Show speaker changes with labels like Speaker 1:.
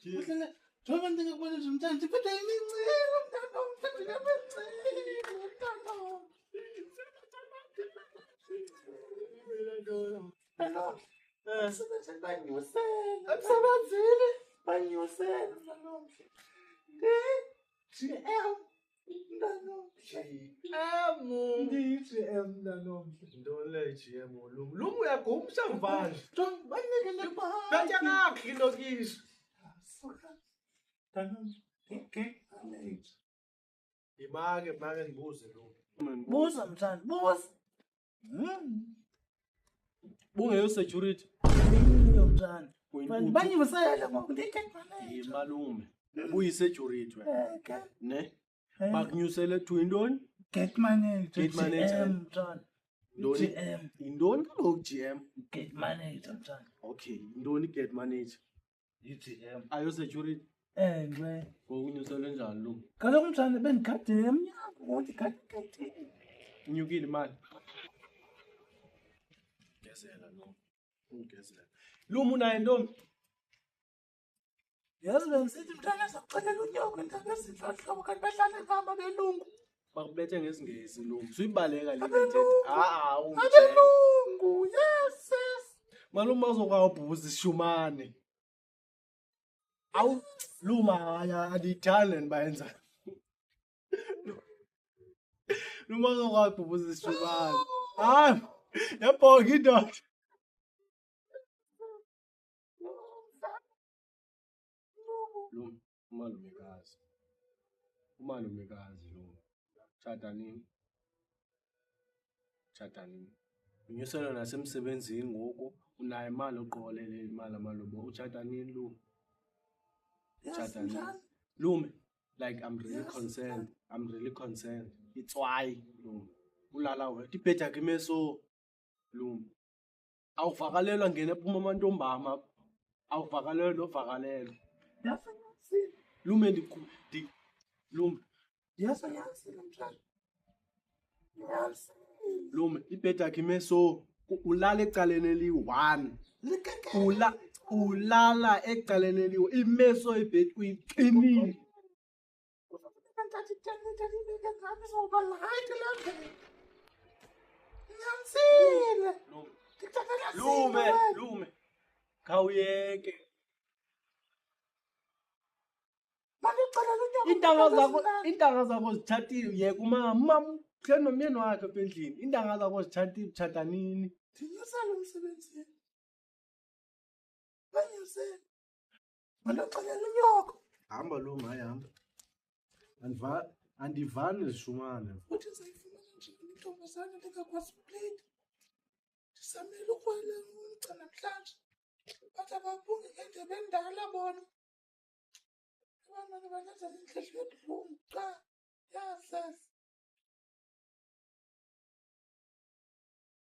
Speaker 1: Njengoba ndingakubona nje umntana ndiphethe imincili umntana ndiphethe imincili umntana emsebenzini banyusela mntanomhle GM GM mntanomhle
Speaker 2: Ntoni le GM Lumo uyagumsha mvanje.
Speaker 1: banike nepahati
Speaker 2: Betya kakhe ilokishi. Imake ndibuze lo.
Speaker 1: buza mntana buza
Speaker 2: Bungeyo security.
Speaker 1: Iyo mntana banyusela ngoku ndikhe
Speaker 2: Malume. Buyi-security wena. Ne? Bakunyusele to intoni?
Speaker 1: Gate manager
Speaker 2: Gate manager.
Speaker 1: GM mntana
Speaker 2: Ntoni?
Speaker 1: GM
Speaker 2: Intoni kaloku GM?
Speaker 1: gate manager mntana
Speaker 2: Okay, intoni gate manager?
Speaker 1: GM
Speaker 2: Ayo security.
Speaker 1: ngwe
Speaker 2: Ngokunyusele njani lo?
Speaker 1: kaloku mntana bendigade emnyango ngondigade egadini
Speaker 2: Inyukile imali. Gezela lo. Ungezela. Lumo unayo ntombi?
Speaker 1: yazi bengisithi mntana azakuxelela unyoko intaba ezidlohlobo kanti bahlala ekhamba belungu
Speaker 2: Bakubethe ngesingesi Lumo. Suyibaleka le
Speaker 1: Abelungu.
Speaker 2: ungithethe.
Speaker 1: abelungu yes yes
Speaker 2: Malume bazokwabhuza ishumane. Awu Luma haya adithanda nibayenza. Luma bazokwabhuza ishumane. Hayi, yabhonga indoda. Luma, umalumekazi. Umalumekazi Luma. Tshata nini? Tshata nini? Unyuselwe nasemsebenzini ngoku unayo imali oqokelela imali amalume. Utshata nini Luma?
Speaker 1: yes
Speaker 2: Tshata nini?
Speaker 1: mntana
Speaker 2: Lume, like I'm really concerned. I'm really concerned. It's why Lume. Ulala wethu ibhedi yakhe imeso Lume. Awuvakalelwa ngene ephuma amantombama. Awuvakalelwa novakalelwa.
Speaker 1: yasayasile
Speaker 2: Lume Lume,
Speaker 1: yasayasile mntana yasile
Speaker 2: Lume, ibhedi yakhe imeso ulala ecaleni eli-1. Ulala ecaleni eliwo imeso ibhedi uyiqinile. Lume, khawuyeke. Iintanga zakho zitshatile yeka umama hle nomyeni wakhe apha endlini. Iintanga zakho zitshatile, utshata nini?
Speaker 1: ndinyusele emsebenzini banyusele mandoxelela unyoko
Speaker 2: Hamba Lume, hayi hamba. Andivani zishumane.
Speaker 1: uthi ndizayifumana njengentombazana ndingakwazi ukulida ndizamele ukwela umgca namhlanje bathi ababunge ngendebe endala bona abantwana banenzela intliziyo ebuhlungu xa yasesi